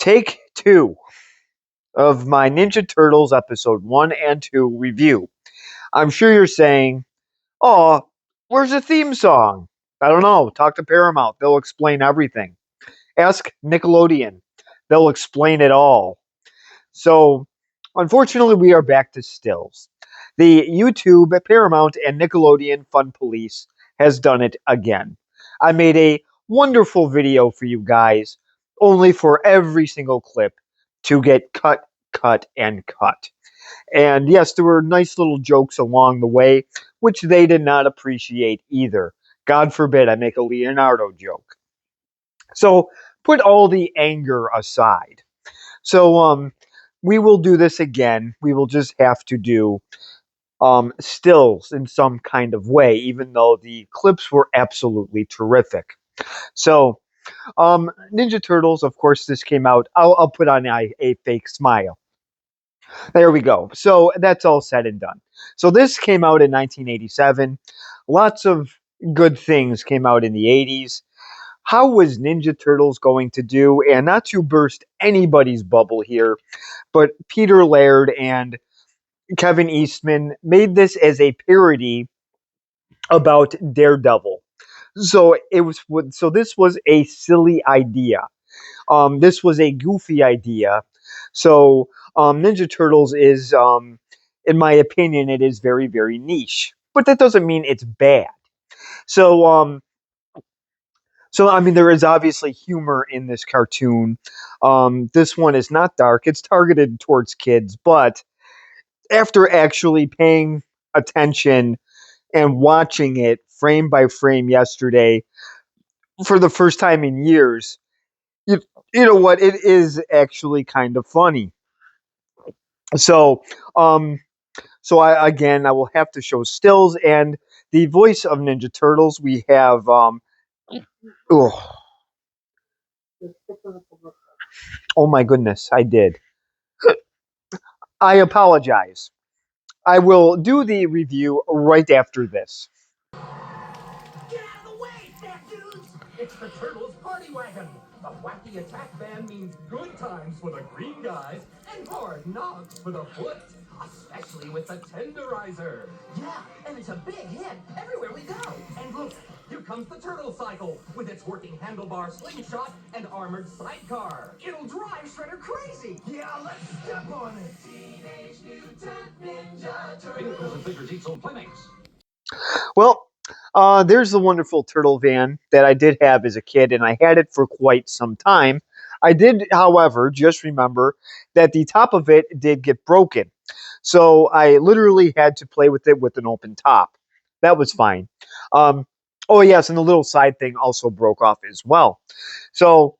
Take 2 of my Ninja Turtles episode 1 and 2 review. I'm sure you're saying, oh, where's the theme song? I don't know. Talk to Paramount. They'll explain everything. Ask Nickelodeon. They'll explain it all. So, unfortunately, we are back to stills. The YouTube, Paramount, and Nickelodeon Fun Police has done it again. I made a wonderful video for you guys, only for every single clip to get cut, cut, and cut. And yes, there were nice little jokes along the way, which they did not appreciate either. God forbid I make a Leonardo joke. So put all the anger aside. So we will do this again. We will just have to do stills in some kind of way, even though the clips were absolutely terrific. So Ninja Turtles, of course, this came out. I'll put on a fake smile. There we go. So that's all said and done. So this came out in 1987. Lots of good things came out in the 80s. How was Ninja Turtles going to do? And not to burst anybody's bubble here, but Peter Laird and Kevin Eastman made this as a parody about Daredevil. So this was a silly idea. This was a goofy idea. So Ninja Turtles is, in my opinion, it is very, very niche. But that doesn't mean it's bad. So I mean, there is obviously humor in this cartoon. This one is not dark. It's targeted towards kids, but after actually paying attention and watching it frame by frame yesterday for the first time in years, you, you know what? It is actually kind of funny. So, um, I will have to show stills and the voice of Ninja Turtles. We have, oh, oh my goodness, I did. I apologize. I will do the review right after this. Get out of the way, fat dudes! It's the Turtles Party Wagon. The wacky attack van means good times for the green guys and hard knocks for the foot. Especially with the tenderizer. Yeah, and it's a big hit everywhere we go. And look, here comes the Turtle Cycle with its working handlebar slingshot and armored sidecar. It'll drive Shredder crazy. Yeah, let's step on it. Teenage Mutant Ninja Turtles. Vehicles and figures each own playmates. Well, there's the wonderful turtle van that I did have as a kid, and I had it for quite some time. I did, however, just remember that the top of it did get broken. So I literally had to play with it with an open top. That was fine. Oh, yes, and the little side thing also broke off as well. So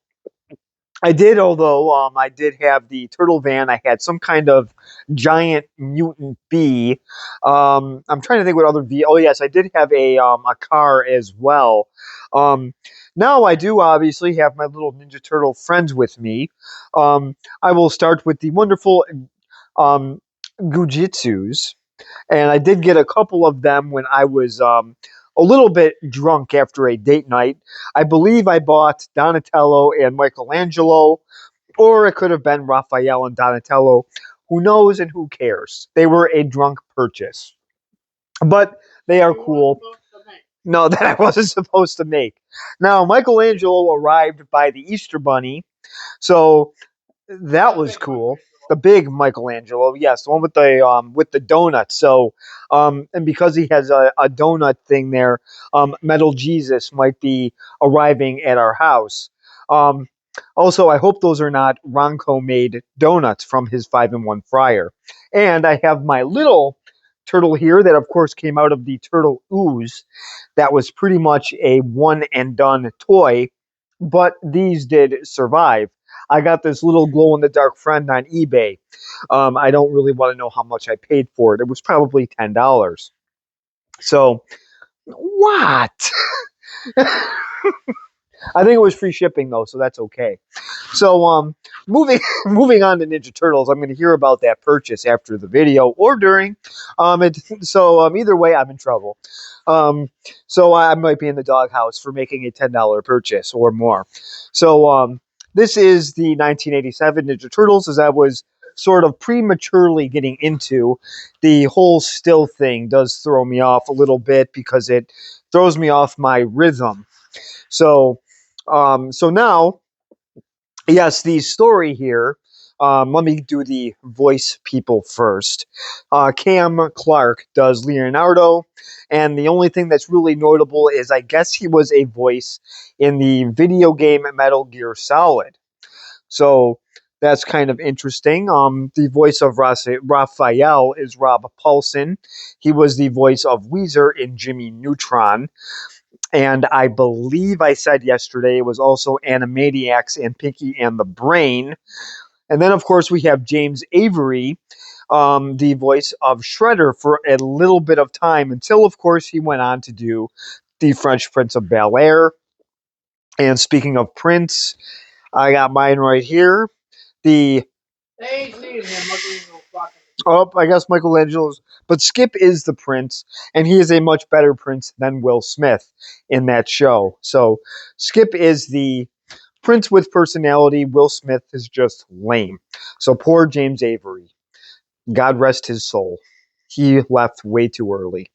I did, although I did have the turtle van. I had some kind of giant mutant bee. I'm trying to think what other bee. Oh yes, I did have a car as well. Um, Now I do obviously have my little Ninja Turtle friends with me. I will start with the wonderful um, Gujitsus, and I did get a couple of them when I was a little bit drunk after a date night. I believe I bought Donatello and Michelangelo, or it could have been Raphael and Donatello. Who knows and who cares? They were a drunk purchase. But they are cool. No, that I wasn't supposed to make. Now, Michelangelo arrived by the Easter Bunny, so that was cool. The big Michelangelo, yes, the one with the donut. So, and because he has a donut thing there, Metal Jesus might be arriving at our house. Um, Also, I hope those are not Ronco made donuts from his 5-in-1 fryer. And I have my little turtle here that, of course, came out of the Turtle Ooze. That was pretty much a one and done toy, but these did survive. I got this little glow in the dark friend on eBay. I don't really want to know how much I paid for it. It was probably $10. So, what? I think it was free shipping though, so that's okay. So, moving moving on to Ninja Turtles, I'm going to hear about that purchase after the video or during. Either way, I'm in trouble. So I might be in the doghouse for making a $10 purchase or more. So this is the 1987 Ninja Turtles, as I was sort of prematurely getting into. The whole still thing does throw me off a little bit because it throws me off my rhythm. So, so now, yes, the story here. Let me do the voice people first. Cam Clark does Leonardo, and the only thing that's really notable is I guess he was a voice in the video game Metal Gear Solid. So that's kind of interesting. The voice of Raphael is Rob Paulson. He was the voice of Weezer in Jimmy Neutron. And I believe I said yesterday it was also Animaniacs and Pinky and the Brain. And then, of course, we have James Avery, the voice of Shredder for a little bit of time until, of course, he went on to do the French Prince of Bel Air. And speaking of Prince, I got mine right here. The Oh, I guess Michelangelo's. But Skip is the prince, and he is a much better prince than Will Smith in that show. So Skip is the prince with personality. Will Smith is just lame. So poor James Avery. God rest his soul. He left way too early.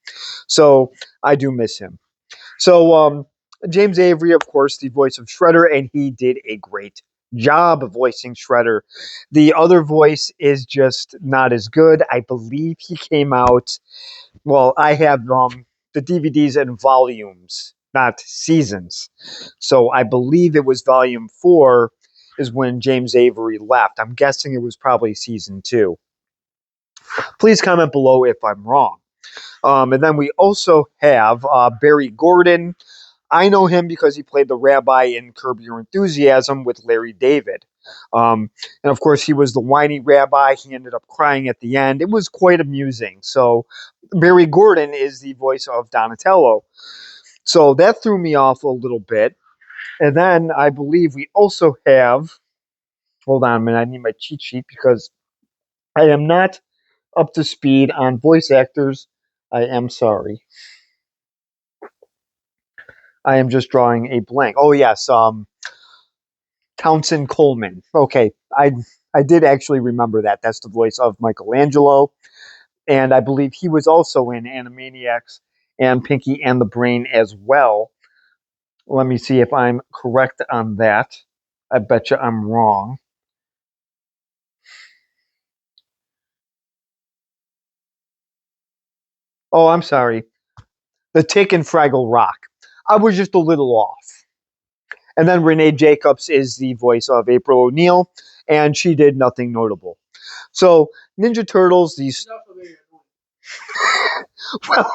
So I do miss him. So James Avery, of course, the voice of Shredder, and he did a great job of voicing Shredder. The other voice is just not as good. I believe he came out. Well, I have the DVDs in volumes, not seasons. So I believe it was volume 4 is when James Avery left. I'm guessing it was probably season 2. Please comment below if I'm wrong. And then we also have Barry Gordon. I know him because he played the rabbi in Curb Your Enthusiasm with Larry David. And of course, he was the whiny rabbi. He ended up crying at the end. It was quite amusing. So, Barry Gordon is the voice of Donatello. So, that threw me off a little bit. And then I believe we also have. Hold on a minute. I need my cheat sheet because I am not up to speed on voice actors. I am sorry. I am just drawing a blank. Oh, yes. Townsend Coleman. Okay, I did actually remember that. That's the voice of Michelangelo, and I believe he was also in Animaniacs and Pinky and the Brain as well. Let me see if I'm correct on that. I bet you I'm wrong. Oh, I'm sorry. The Tick and Fraggle Rock. I was just a little off. And then Renee Jacobs is the voice of April O'Neil, and she did nothing notable. So Ninja Turtles, these well,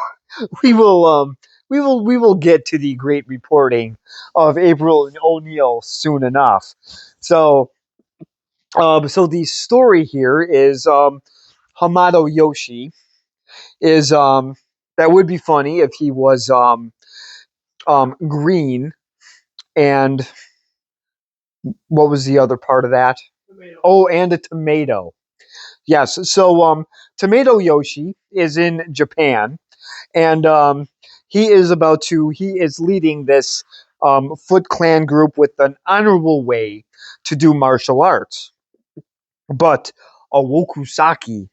we will we will get to the great reporting of April O'Neil soon enough. So so the story here is Hamato Yoshi is that would be funny if he was green, and what was the other part of that? Tomato. Oh, and a tomato. Yes. So Tomato Yoshi is in Japan, and he is leading this Foot Clan group with an honorable way to do martial arts. But Awokusaki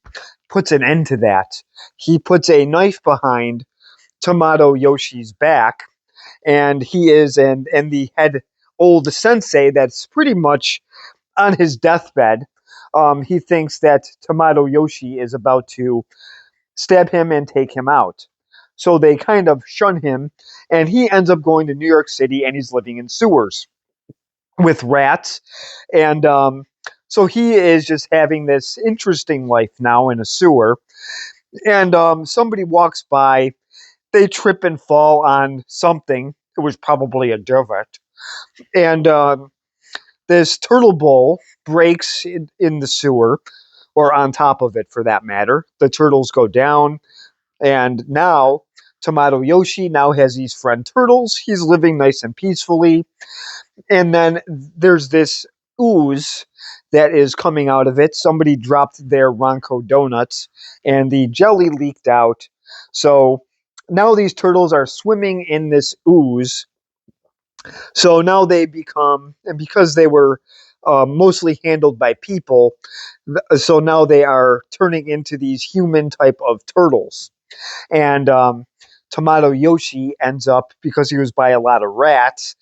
puts an end to that. He puts a knife behind Tomato Yoshi's back, and he is and the head old sensei that's pretty much on his deathbed. He thinks that Tomato Yoshi is about to stab him and take him out. So they kind of shun him, and he ends up going to New York City, and he's living in sewers with rats. And so he is just having this interesting life now in a sewer. And somebody walks by, they trip and fall on something. It was probably a divot. And this turtle bowl breaks in the sewer, or on top of it for that matter. The turtles go down. And now Tomato Yoshi now has these friend turtles. He's living nice and peacefully. And then there's this ooze that is coming out of it. Somebody dropped their Ronco donuts and the jelly leaked out. So now these turtles are swimming in this ooze So now they become, and because they were mostly handled by people, so now they are turning into these human type of turtles. And Tomato Yoshi ends up, because he was by a lot of rats,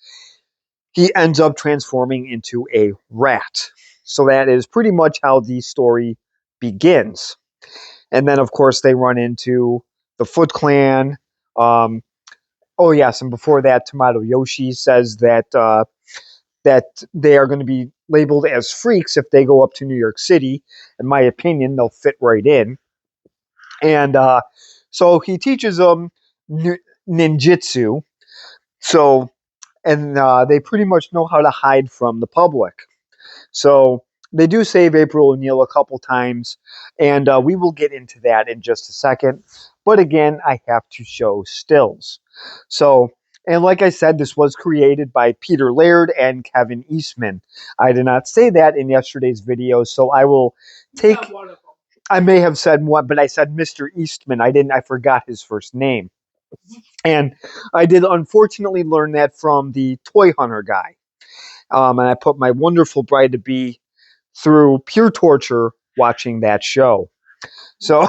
he ends up transforming into a rat. So that is pretty much how the story begins. And then, of course, they run into the Foot Clan. Um, oh yes, and before that, Tomato Yoshi says that they are going to be labeled as freaks if they go up to New York City. In my opinion, they'll fit right in. And so he teaches them ninjutsu. So and they pretty much know how to hide from the public. So they do save April O'Neil a couple times, and we will get into that in just a second. But again, I have to show stills. So, and like I said, this was created by Peter Laird and Kevin Eastman. I did not say that in yesterday's video, so I will take. I may have said what, but I said Mr. Eastman. I didn't. I forgot his first name, and I did unfortunately learn that from the Toy Hunter guy. And I put my wonderful bride to be through pure torture watching that show. So,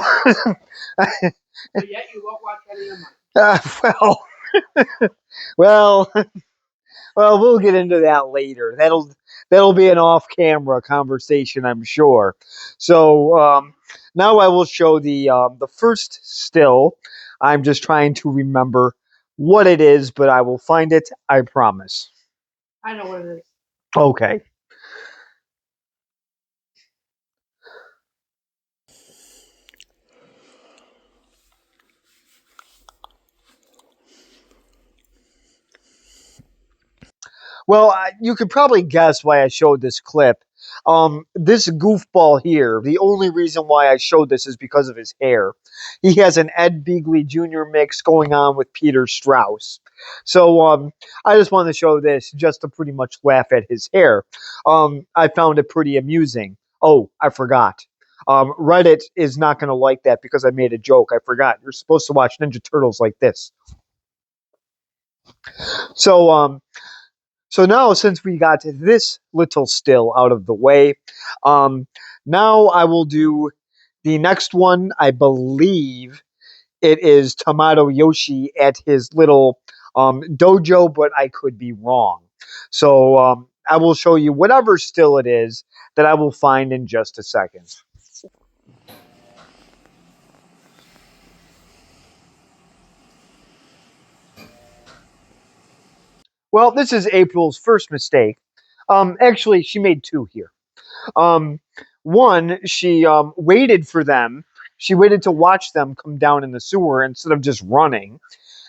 But yet you won't watch any of mine. well, well, well, we'll get into that later. That'll be an off-camera conversation, I'm sure. So now I will show the first still. I'm just trying to remember what it is, but I will find it. I promise. I know what it is. Okay. Well, you could probably guess why I showed this clip. This goofball here, the only reason why I showed this is because of his hair. He has an Ed Begley Jr. mix going on with Peter Strauss. So I just wanted to show this just to pretty much laugh at his hair. I found it pretty amusing. Oh, I forgot. Reddit is not going to like that because I made a joke. I forgot. You're supposed to watch Ninja Turtles like this. So so now, since we got this little still out of the way, um, now I will do the next one. I believe it is Tomato Yoshi at his little dojo, but I could be wrong. So I will show you whatever still it is that I will find in just a second. Well, this is April's first mistake. Actually, she made two here. Um, One, she waited for them. She waited to watch them come down in the sewer instead of just running.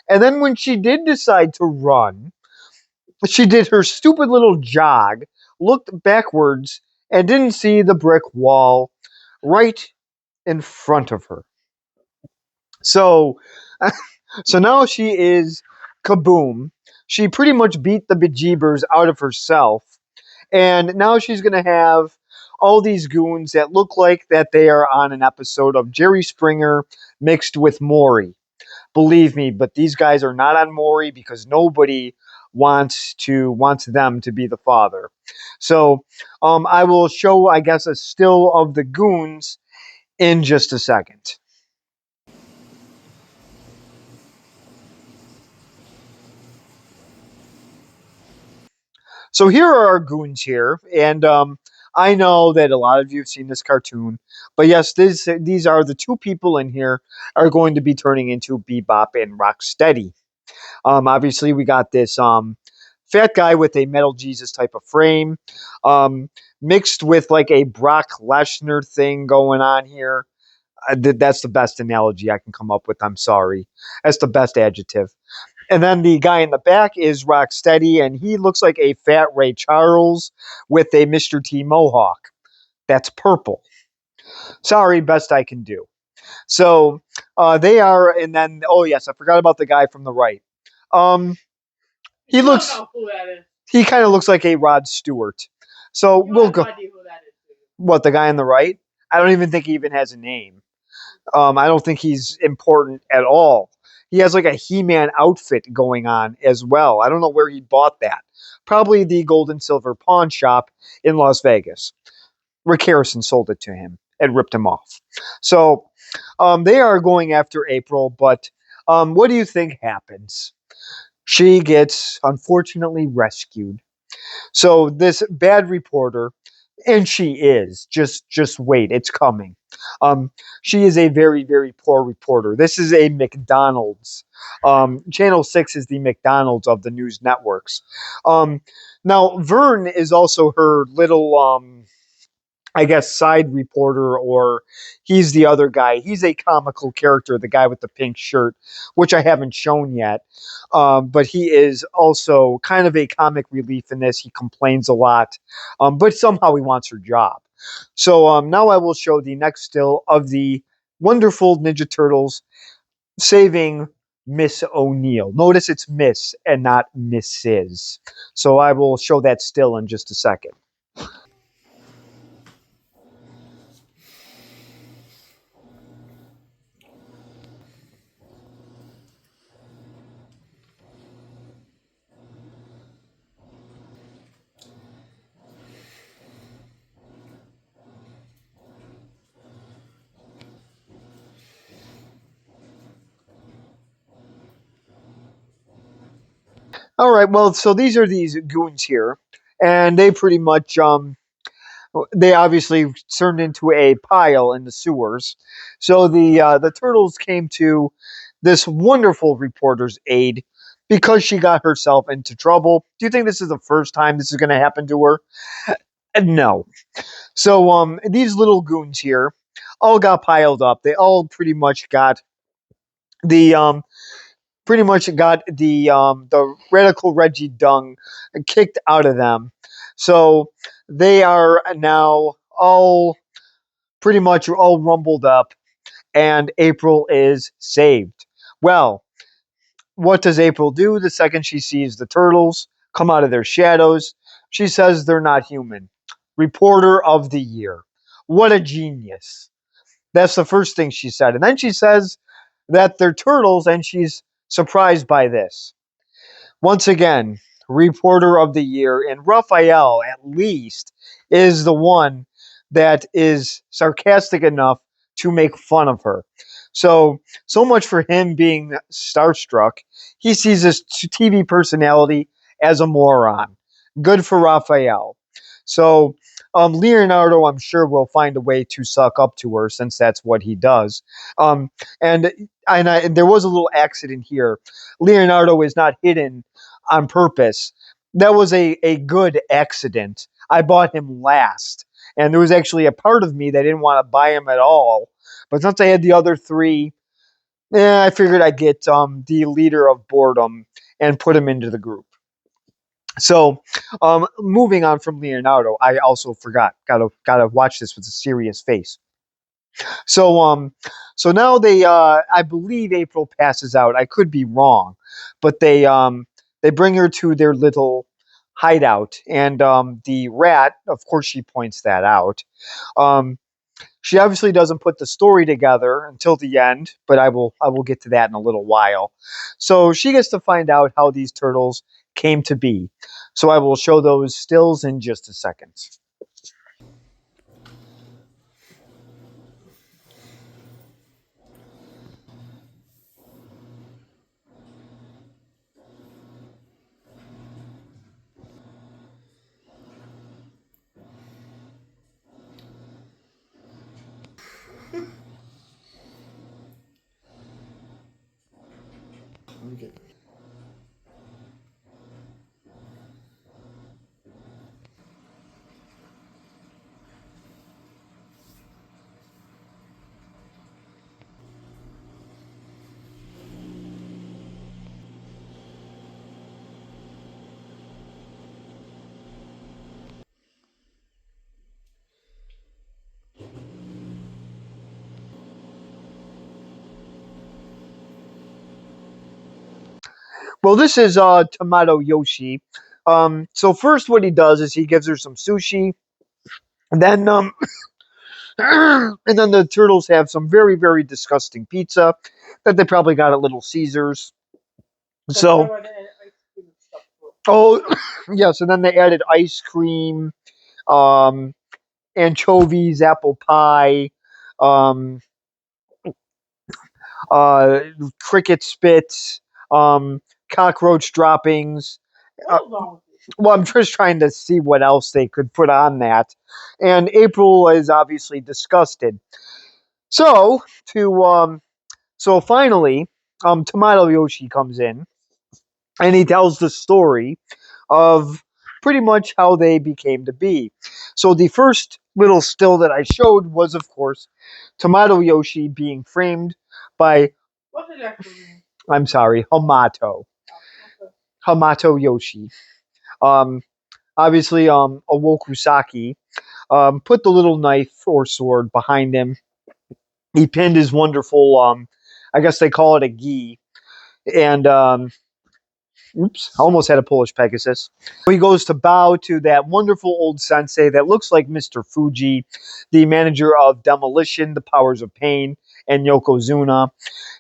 And then when she did decide to run, she did her stupid little jog, looked backwards, and didn't see the brick wall right in front of her. So, so now she is kaboom. She pretty much beat the bejeebers out of herself, and now she's going to have all these goons that look like that they are on an episode of Jerry Springer mixed with Maury. Believe me, but these guys are not on Maury because nobody wants them to be the father. So I will show, I guess, a still of the goons in just a second. So here are our goons here, and I know that a lot of you have seen this cartoon, but yes, these are the two people in here are going to be turning into Bebop and Rocksteady. Obviously, we got this fat guy with a metal Jesus type of frame, um, mixed with like a Brock Lesnar thing going on here. That's the best analogy I can come up with. I'm sorry, that's the best adjective. And then the guy in the back is Rocksteady, and he looks like a fat Ray Charles with a Mr. T mohawk. That's purple. Sorry, best I can do. So they are, and then oh yes, I forgot about the guy from the right. Um, he You looks, don't know who that is. he kind of looks like a Rod Stewart. So You we'll have no go. idea who that is. What, the guy on the right? I don't even think he even has a name. I don't think he's important at all. he has like a He-Man outfit going on as well. I don't know where he bought that. Probably the Gold and Silver Pawn Shop in Las Vegas. Rick Harrison sold it to him and ripped him off. So they are going after April, but what do you think happens? She gets unfortunately rescued. So this bad reporter, and she is just wait, it's coming. Um, she is a very poor reporter. This is a McDonald's. Channel 6 is the McDonald's of the news networks. Um, Now Vern is also her little I guess side reporter, or he's the other guy. He's a comical character, the guy with the pink shirt, which I haven't shown yet. But he is also kind of a comic relief in this. He complains a lot, but somehow he wants her job. So now I will show the next still of the wonderful Ninja Turtles saving Miss O'Neill. Notice it's Miss and not Mrs. So I will show that still in just a second. All right, well, so these are these goons here, and they pretty much they obviously turned into a pile in the sewers. So the turtles came to this wonderful reporter's aid because she got herself into trouble. Do you think this is the first time this is going to happen to her? No. So these little goons here all got piled up. They all the pretty much got the radical Reggie Dung kicked out of them. So they are now all pretty much all rumbled up, and April is saved. Well, what does April do the second she sees the turtles come out of their shadows? She says they're not human. Reporter of the year. What a genius. That's the first thing she said. And then she says that they're turtles, and she's surprised by this. Once again, reporter of the year, and Raphael at least is the one that is sarcastic enough to make fun of her. So much for him being starstruck. He sees this TV personality as a moron. Good for Raphael. So Leonardo, I'm sure, will find a way to suck up to her since that's what he does. Um, and there was a little accident here. Leonardo is not hidden on purpose. That was a good accident. I bought him last. And there was actually a part of me that didn't want to buy him at all. But since I had the other three, I figured I'd get the leader of boredom and put him into the group. So, moving on from Leonardo, I also forgot. Gotta watch this with a serious face. So so now I believe April passes out. I could be wrong, but they bring her to their little hideout, and the rat, of course, she points that out. Um, she obviously doesn't put the story together until the end, but I will get to that in a little while. So she gets to find out how these turtles came to be. So I will show those stills in just a second. Well, this is Tomato Yoshi. So first, what he does is he gives her some sushi. Then And then the turtles have some very, very disgusting pizza that they probably got at Little Caesars. So, oh, yes, and then they added ice cream, um, anchovies, apple pie, um, uh, cricket spit, um, cockroach droppings. Uh, well, I'm just trying to see what else they could put on that. And April is obviously disgusted. So to so finally, Tomato Yoshi comes in and he tells the story of pretty much how they became to be. So the first little still that I showed was, of course, Tomato Yoshi being framed by, I'm sorry, Hamato Yoshi. Um, obviously, Owokusaki put the little knife or sword behind him. He pinned his wonderful, I guess they call it a gi, and oops, I almost had a Polish Pegasus. He goes to bow to that wonderful old sensei that looks like Mr. Fuji, the manager of Demolition, The Powers of Pain, and Yokozuna,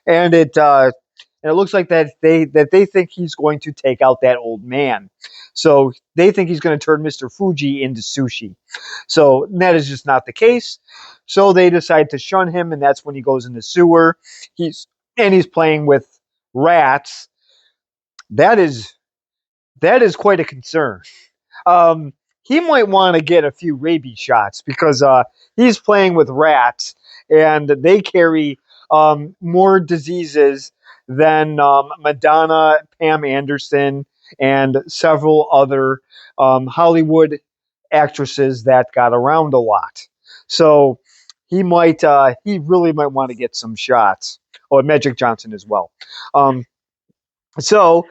and it looks like that they think he's going to take out that old man. So they think he's going to turn Mr. Fuji into sushi. So that is just not the case. So they decide to shun him, and that's when he goes in the sewer. He's playing with rats. That is that is quite a concern. Um, he might want to get a few rabies shots because he's playing with rats and they carry more diseases than Madonna, Pam Anderson, and several other Hollywood actresses that got around a lot. So he really might want to get some shots. Oh, and Magic Johnson as well. Um, so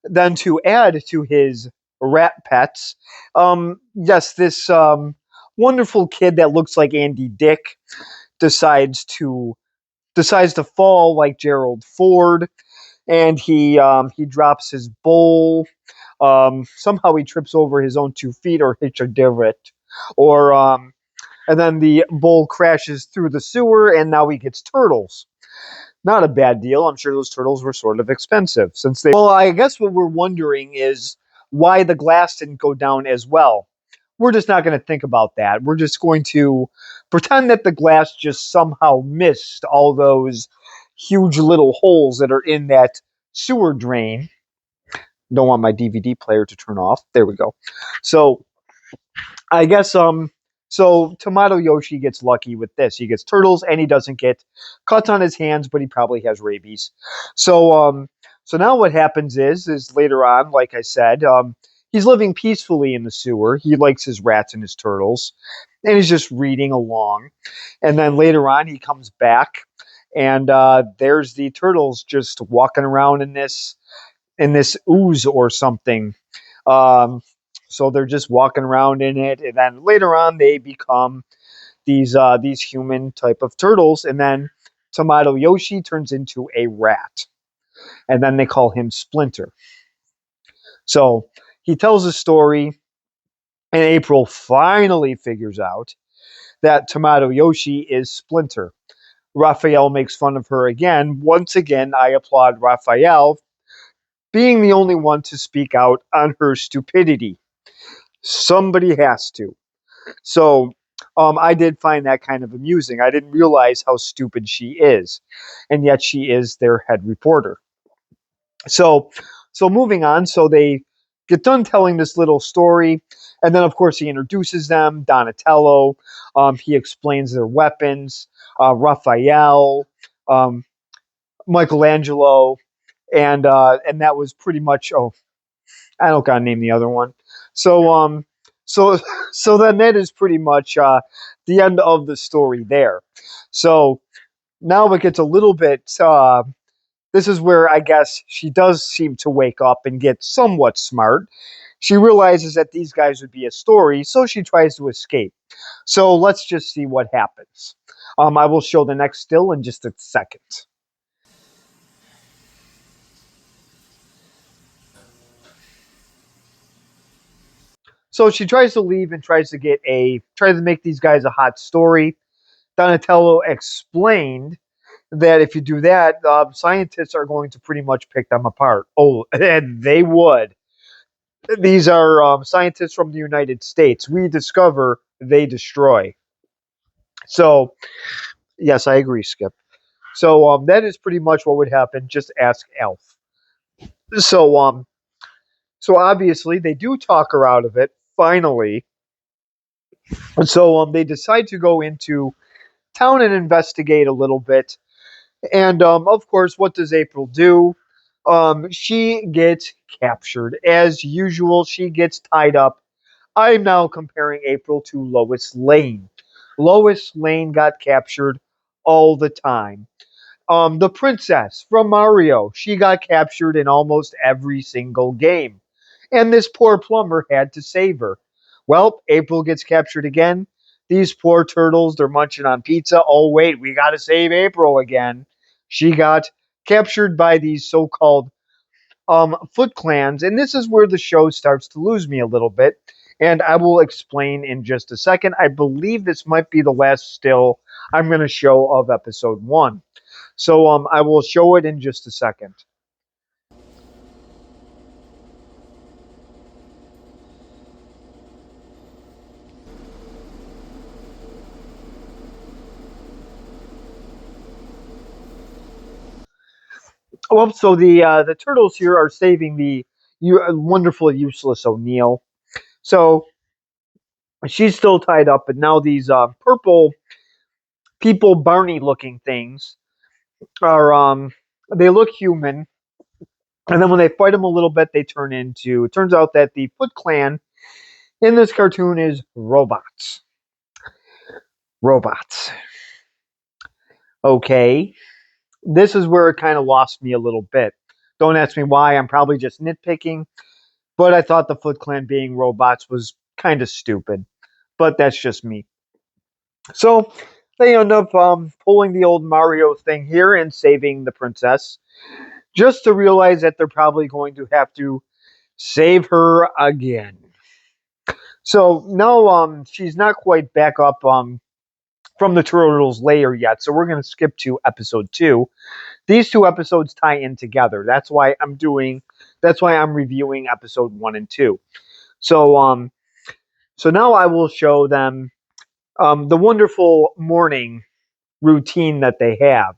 then to add to his rat pets, yes, this wonderful kid that looks like Andy Dick decides to decides to fall like Gerald Ford, and he drops his bowl. Somehow he trips over his own 2 feet or hits a divot, or and then the bowl crashes through the sewer, and now he gets turtles. Not a bad deal. I'm sure those turtles were sort of expensive since they. Well, I guess what we're wondering is why the glass didn't go down as well. We're just not going to think about that. We're just going to pretend that the glass just somehow missed all those huge little holes that are in that sewer drain. Don't want my DVD player to turn off. There we go. So I guess so Tomato Yoshi gets lucky with this. He gets turtles and he doesn't get cuts on his hands, but he probably has rabies. So now what happens is later on, like I said, he's living peacefully in the sewer. He likes his rats and his turtles, and he's just reading along. And then later on he comes back and there's the turtles just walking around in this ooze or something. Um, so they're just walking around in it, and then later on they become these human type of turtles, and then Tomato Yoshi turns into a rat, and then they call him Splinter. So he tells a story, and April finally figures out that Tomato Yoshi is Splinter. Raphael makes fun of her again. Once again, I applaud Raphael being the only one to speak out on her stupidity. Somebody has to. So I did find that kind of amusing. I didn't realize how stupid she is, and yet she is their head reporter. So, so moving on. So they get done telling this little story, and then of course he introduces them. Donatello. He explains their weapons. Raphael, um, Michelangelo, and that was pretty much. Oh, I don't gotta name the other one. So so so then that is pretty much the end of the story there. So now it gets a little bit. This is where I guess she does seem to wake up and get somewhat smart. She realizes that these guys would be a story, so she tries to escape. So let's just see what happens. I will show the next still in just a second. So she tries to leave and tries to make these guys a hot story. Donatello explained that if you do that, scientists are going to pretty much pick them apart. Oh, and they would. These are scientists from the United States. We discover, they destroy. So, yes, I agree, Skip. So that is pretty much what would happen. Just ask Elf. So so obviously they do talk her out of it finally, and so they decide to go into town and investigate a little bit. And of course, what does April do? She gets captured as usual. She gets tied up. I'm now comparing April to Lois Lane. Lois Lane got captured all the time. The princess from Mario, she got captured in almost every single game. And this poor plumber had to save her. Well, April gets captured again. These poor turtles, they're munching on pizza. Oh, wait, we got to save April again. She got captured by these so called Foot Clans. And this is where the show starts to lose me a little bit. And I will explain in just a second. I believe this might be the last still I'm going to show of episode 1. So I will show it in just a second. Well, so the turtles here are saving the wonderful useless O'Neill. So she's still tied up, but now these purple people, Barney looking things, are they look human, and then when they fight them a little bit, they turn into. It turns out that the Foot Clan in this cartoon is robots. Robots. Okay, this is where it kind of lost me a little bit. Don't ask me why. I'm probably just nitpicking, but I thought the Foot Clan being robots was kind of stupid. But that's just me. So they end up pulling the old Mario thing here and saving the princess, just to realize that they're probably going to have to save her again. So now she's not quite back up from the turtles' lair yet. So we're going to skip to episode 2. These two episodes tie in together. That's why I'm doing. That's why I'm reviewing episode 1 and 2. So so now I will show them the wonderful morning routine that they have.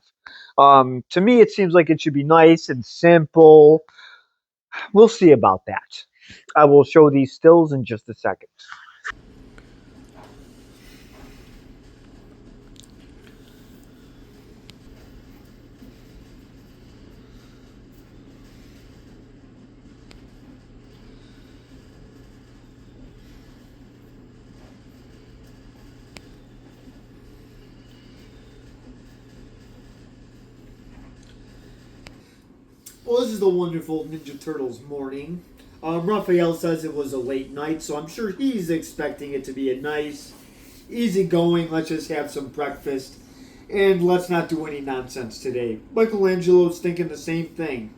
To me, it seems like it should be nice and simple. We'll see about that. I will show these stills in just a second. Well, this is the wonderful Ninja Turtles morning. Raphael says it was a late night, so I'm sure he's expecting it to be a nice, easy going. Let's just have some breakfast and let's not do any nonsense today. Michelangelo's thinking the same thing.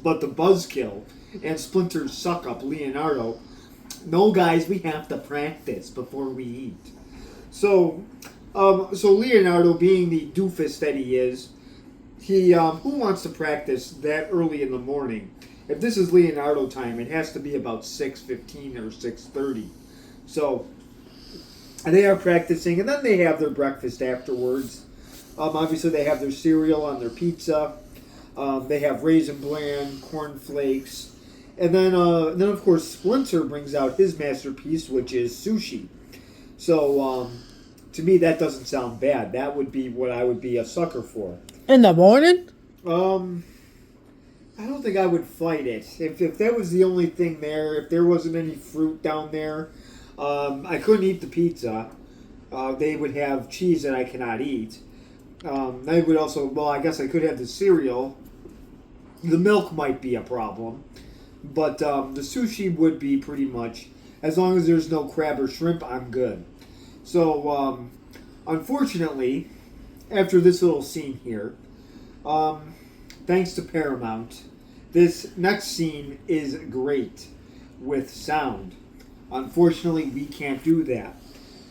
But the buzzkill and Splinter's suck up, Leonardo, no, guys, we have to practice before we eat. So, so Leonardo, being the doofus that he is, he who wants to practice that early in the morning? If this is Leonardo time, it has to be about 6:15 or 6:30. So they are practicing, and then they have their breakfast afterwards. Obviously, they have their cereal on their pizza. They have raisin bran, corn flakes, and then of course Splinter brings out his masterpiece, which is sushi. So to me, that doesn't sound bad. That would be what I would be a sucker for. In the morning? Um, I don't think I would fight it. If that was the only thing there, if there wasn't any fruit down there, I couldn't eat the pizza. They would have cheese that I cannot eat. They would also, well, I guess I could have the cereal. The milk might be a problem, but the sushi would be pretty much, as long as there's no crab or shrimp, I'm good. So, unfortunately, after this little scene here, um, thanks to Paramount, this next scene is great with sound. Unfortunately, we can't do that.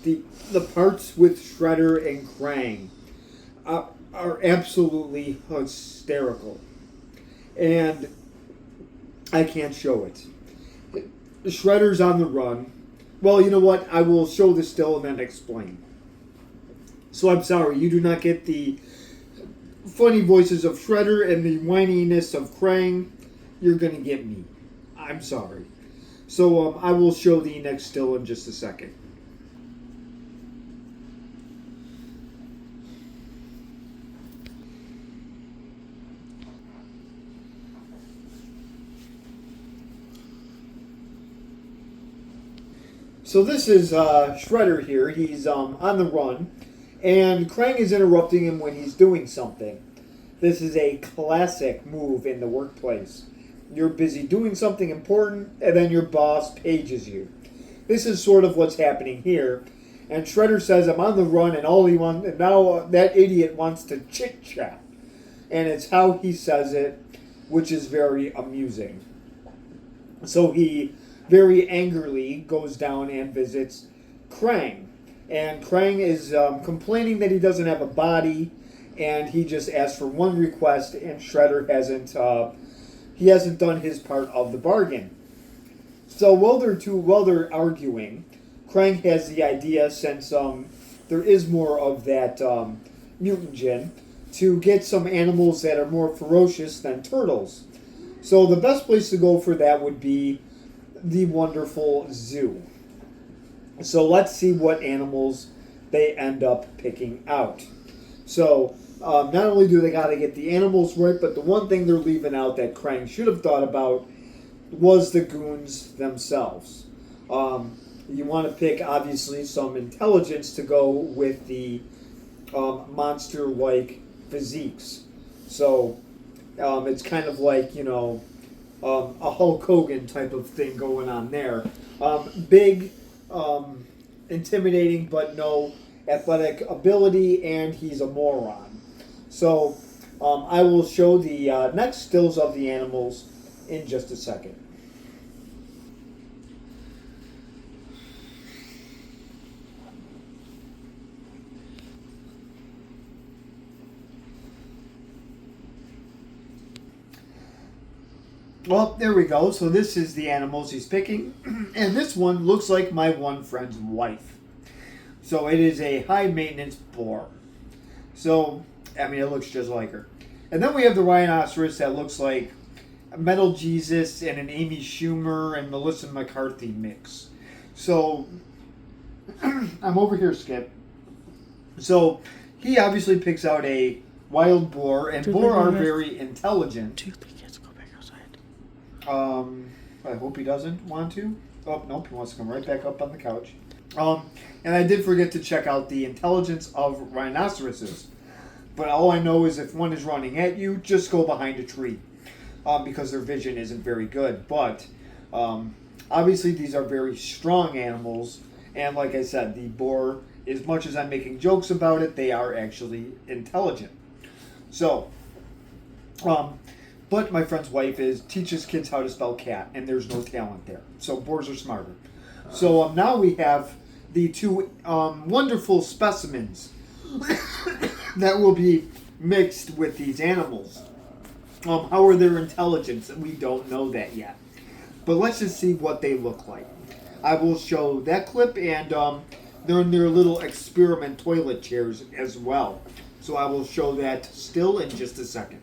the the parts with Shredder and Krang are absolutely hysterical, and I can't show it. Shredder's on the run. Well, you know what? I will show the still and then explain. So I'm sorry, you do not get the funny voices of Shredder and the whininess of Krang. You're gonna get me. I'm sorry. So I will show the next still in just a second. So this is Shredder here. He's on the run, and Krang is interrupting him when he's doing something. This is a classic move in the workplace. You're busy doing something important, and then your boss pages you. This is sort of what's happening here. And Shredder says, "I'm on the run," and all he wants, and now that idiot wants to chit chat, and it's how he says it, which is very amusing. So he very angrily goes down and visits Krang. And Krang is complaining that he doesn't have a body, and he just asked for one request, and Shredder hasn't done his part of the bargain. So while they're arguing, Krang has the idea, since there is more of that mutagen, to get some animals that are more ferocious than turtles. So the best place to go for that would be the wonderful zoo. So let's see what animals they end up picking out. So not only do they got to get the animals right, but the one thing they're leaving out that Krang should have thought about was the goons themselves. You want to pick, obviously, some intelligence to go with the monster-like physiques. So it's kind of like, a Hulk Hogan type of thing going on there. Big, intimidating, but no athletic ability, and he's a moron. So I will show the next stills of the animals in just a second. Well, there we go. So this is the animals he's picking. And this one looks like my one friend's wife. So it is a high maintenance boar. So, I mean, it looks just like her. And then we have the rhinoceros that looks like a Metal Jesus and an Amy Schumer and Melissa McCarthy mix. So, I'm over here, Skip. So, he obviously picks out a wild boar, and boar are very intelligent. Do you think he has to go back outside? I hope he doesn't want to. Oh, nope, he wants to come right back up on the couch. And I did forget to check out the intelligence of rhinoceroses. But all I know is if one is running at you, just go behind a tree. Because their vision isn't very good. But, obviously these are very strong animals. And like I said, the boar, as much as I'm making jokes about it, they are actually intelligent. So, but my friend's wife teaches kids how to spell cat, and there's no talent there. So boars are smarter. So now we have the two wonderful specimens that will be mixed with these animals. How are their intelligence? We don't know that yet. But let's just see what they look like. I will show that clip, and they're in their little experiment toilet chairs as well. So I will show that still in just a second.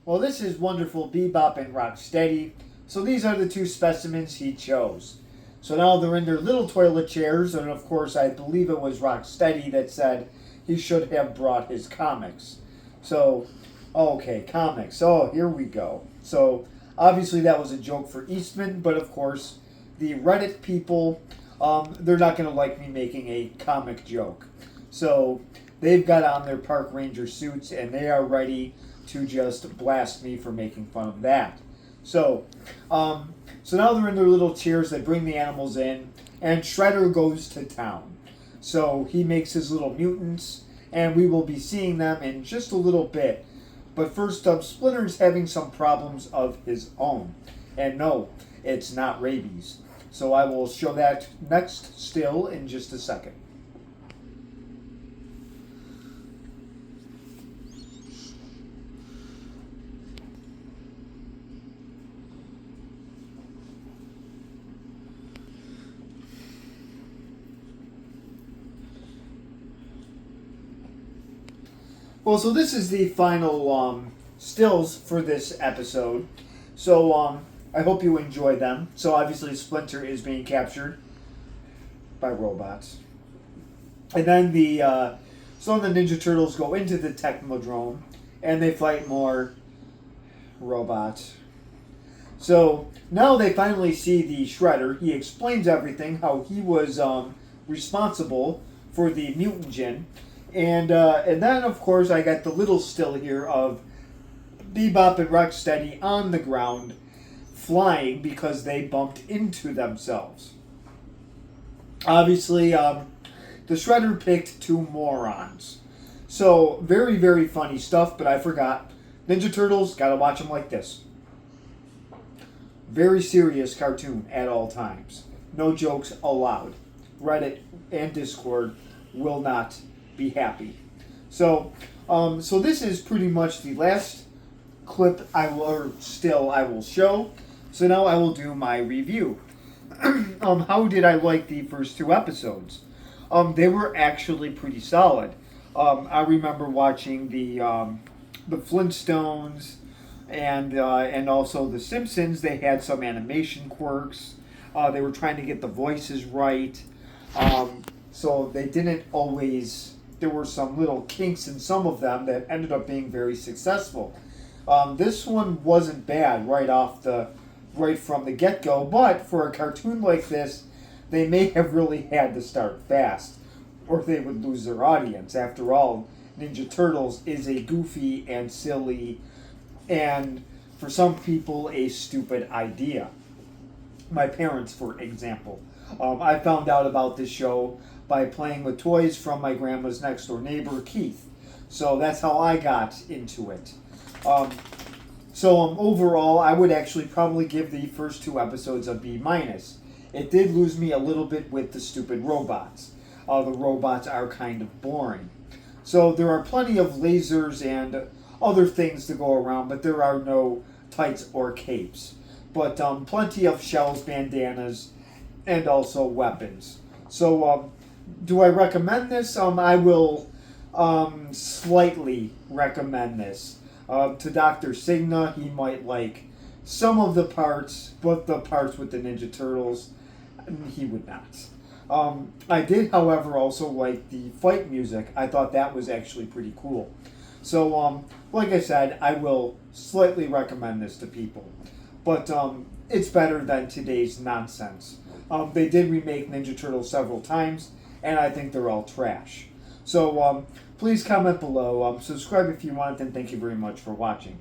Well, this is wonderful Bebop and Rocksteady. So these are the two specimens he chose. So now they're in their little toilet chairs, and of course I believe it was Rocksteady that said he should have brought his comics. So, okay, comics. Oh, here we go. So obviously that was a joke for Eastman, but of course the Reddit people, they're not going to like me making a comic joke. So they've got on their park ranger suits, and they are ready to just blast me for making fun of that. So, um, so now they're in their little chairs. They bring the animals in, and Shredder goes to town. So he makes his little mutants, and we will be seeing them in just a little bit. But first up, Splinter's having some problems of his own. And no, it's not rabies. So I will show that next still in just a second. Well, so this is the final stills for this episode. So I hope you enjoy them. So obviously Splinter is being captured by robots. And then some of the Ninja Turtles go into the Technodrome and they fight more robots. So now they finally see the Shredder. He explains everything, how he was responsible for the mutagen. And then, of course, I got the little still here of Bebop and Rocksteady on the ground, flying because they bumped into themselves. Obviously, the Shredder picked two morons. So, very, very funny stuff, but I forgot. Ninja Turtles, gotta watch them like this. Very serious cartoon at all times. No jokes allowed. Reddit and Discord will not be happy. So this is pretty much the last clip I will show. So now I will do my review. How did I like the first two episodes? They were actually pretty solid. I remember watching the Flintstones and also the Simpsons. They had some animation quirks. They were trying to get the voices right. So they didn't always. There were some little kinks in some of them that ended up being very successful. This one wasn't bad right from the get go, but for a cartoon like this, they may have really had to start fast, or they would lose their audience. After all, Ninja Turtles is a goofy and silly, and for some people, a stupid idea. My parents, for example. I found out about this show by playing with toys from my grandma's next door neighbor, Keith. So that's how I got into it. Overall, I would actually probably give the first two episodes a B minus. It did lose me a little bit with the stupid robots. The robots are kind of boring. So there are plenty of lasers and other things to go around, but there are no tights or capes. But plenty of shells, bandanas, and also weapons. So do I recommend this? I will slightly recommend this. To Dr. Signa, he might like some of the parts, but the parts with the Ninja Turtles, he would not. I did, however, also like the fight music. I thought that was actually pretty cool. So, like I said, I will slightly recommend this to people. But it's better than today's nonsense. They did remake Ninja Turtles several times, and I think they're all trash. So please comment below, subscribe if you want, and thank you very much for watching.